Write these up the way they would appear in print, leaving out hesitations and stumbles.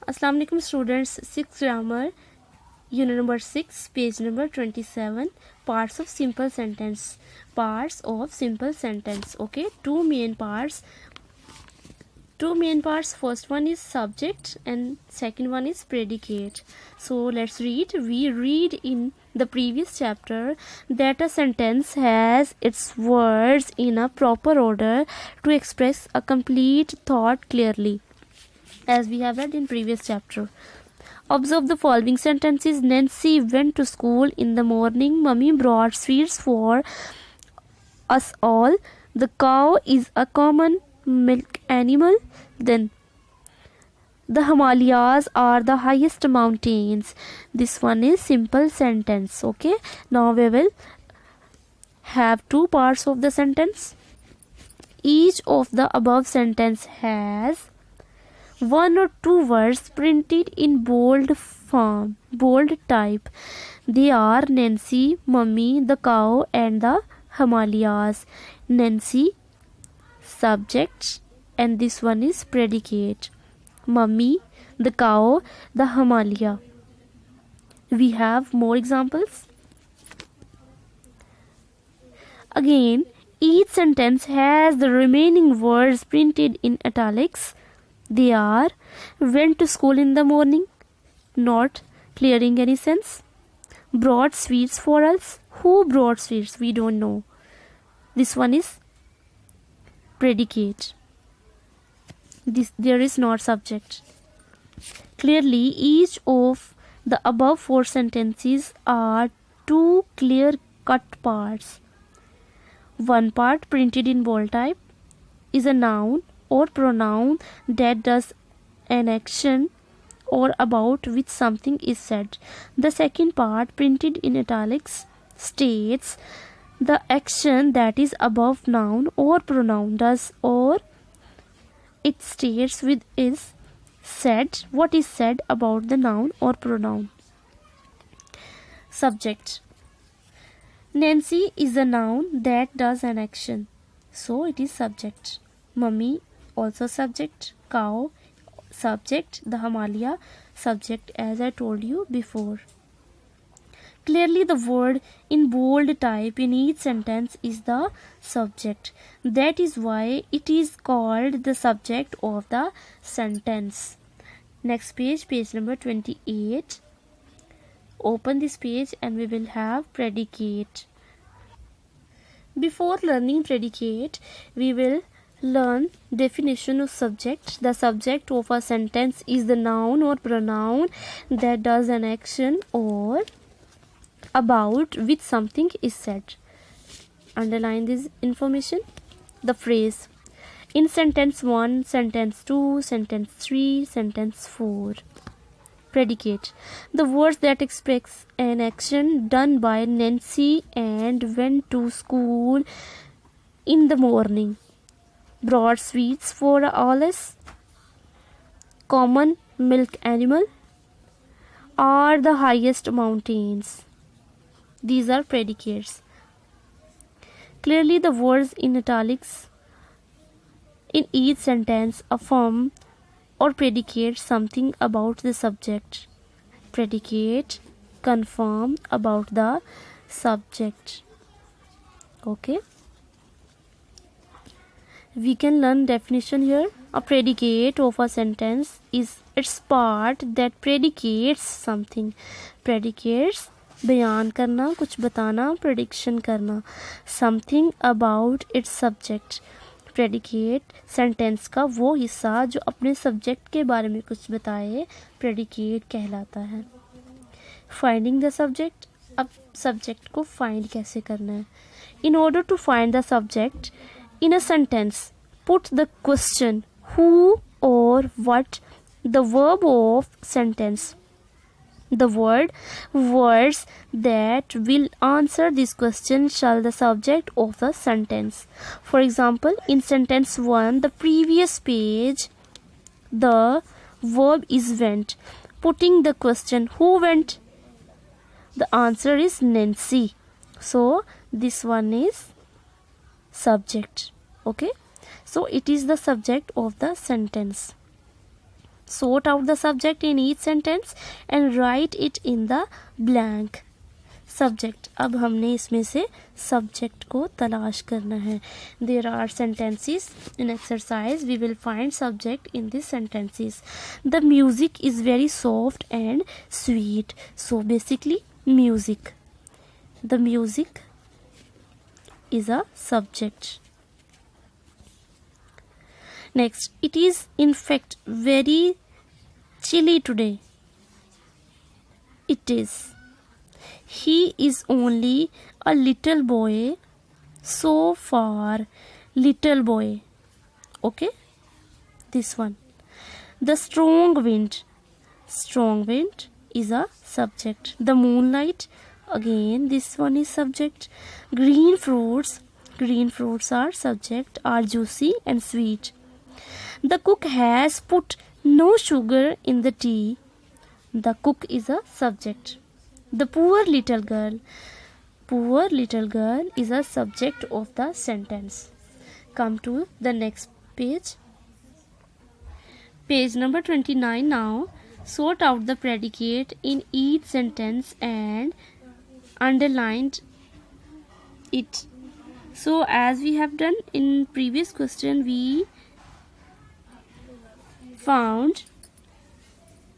अस्सलाम वालेकुम students, 6 grammar unit number 6 page number 27 parts of simple sentence. Okay, two main parts. First one is subject and second one is predicate. So let's read. We read in the previous chapter that a sentence has its words in a proper order to express a complete thought clearly, as we have read in previous chapter. Observe the following sentences. Nancy went to school in the morning. Mummy brought sweets for us all. The cow is a common milk animal. Then the Himalayas are the highest mountains. This one is simple sentence. Okay, now we will have two parts of the sentence. Each of the above sentence has one or two words printed in bold type. They are Nancy, Mummy, the cow, and the Himalayas. Nancy, subject, and this one is predicate. Mummy, the cow, the Himalaya. We have more examples. Again, each sentence has the remaining words printed in italics. They are went to school in the morning, not clearing any sense. Brought sweets for us. Who brought sweets? We don't know. This one is predicate. There is not subject. Clearly, each of the above four sentences are two clear-cut parts. One part printed in bold type is a noun or pronoun that does an action or about which something is said. The second part, printed in italics, states the action that is above noun or pronoun does, or it states with is said what is said about the noun or pronoun. Subject. Nancy is a noun that does an action, so it is subject. Mummy, also subject. Cow, subject. The Himalaya, subject, as I told you before. Clearly, the word in bold type in each sentence is the subject. That is why it is called the subject of the sentence. Next page, page number 28. Open this page and we will have predicate. Before learning predicate, we will learn definition of subject. The subject of a sentence is the noun or pronoun that does an action or about which something is said. Underline this information. The phrase in sentence 1, sentence 2, sentence 3, sentence 4. Predicate. The words that express an action done by Nancy and went to school in the morning. Brought sweets for all us. Common milk animal. Are the highest mountains. These are predicates. Clearly, the words in italics in each sentence affirm or predicate something about the subject. Predicate, confirm about the subject. Okay. We can learn definition here. A predicate of a sentence is its part that predicates something. Predicates बयान करना, कुछ बताना, prediction करना. Something about its subject. Predicate sentence का वो हिस्सा जो अपने सब्जेक्ट के बारे में कुछ बताए, predicate कहलाता है. Finding the subject. अब सब्जेक्ट को फाइंड कैसे करना है. In order to find the subject in a sentence, put the question who or what, the verb of sentence, the words that will answer this question shall the subject of the sentence. For example, in sentence 1, the previous page, the verb is went. Putting the question who went, the answer is Nancy. So this one is subject. Okay, so it is the subject of the sentence. Sort out the subject in each sentence and write it in the blank. Subject, अब हमने इसमें से subject को तलाश करना है. There are sentences in exercise, we will find subject in this sentences. The music is very soft and sweet. So basically music, the music is a subject. Next, it is in fact very chilly today. It is. He is only a little boy. So far, little boy. Okay, this one. The strong wind. Strong wind is a subject. The moonlight, again this one is subject. Green fruits are subject, are juicy and sweet. The cook has put no sugar in the tea. The cook is a subject. The poor little girl is a subject of the sentence. Come to the next page, page number 29. Now sort out the predicate in each sentence and underlined it. So as we have done in previous question, we found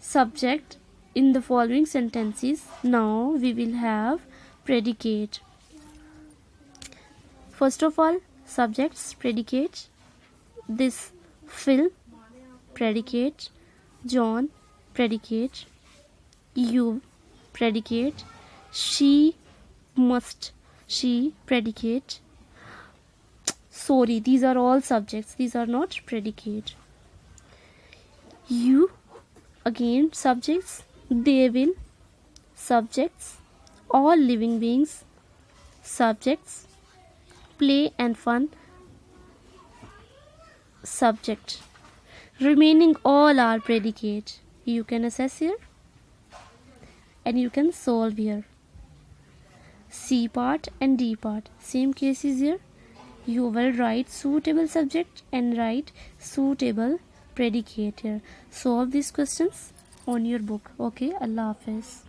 subject in the following sentences. Now we will have predicate. First of all, subjects, predicate. This film, predicate. John, predicate. You, predicate. She must, she, predicate. Sorry, these are all subjects, these are not predicate. You, again subjects. They will, subjects. All living beings, subjects. Play and fun, subject. Remaining all are predicate. You can assess here and you can solve here. C part and D part, same case is here. You will write suitable subject and write suitable predicate here. Solve these questions on your book. Okay, Allah Hafiz.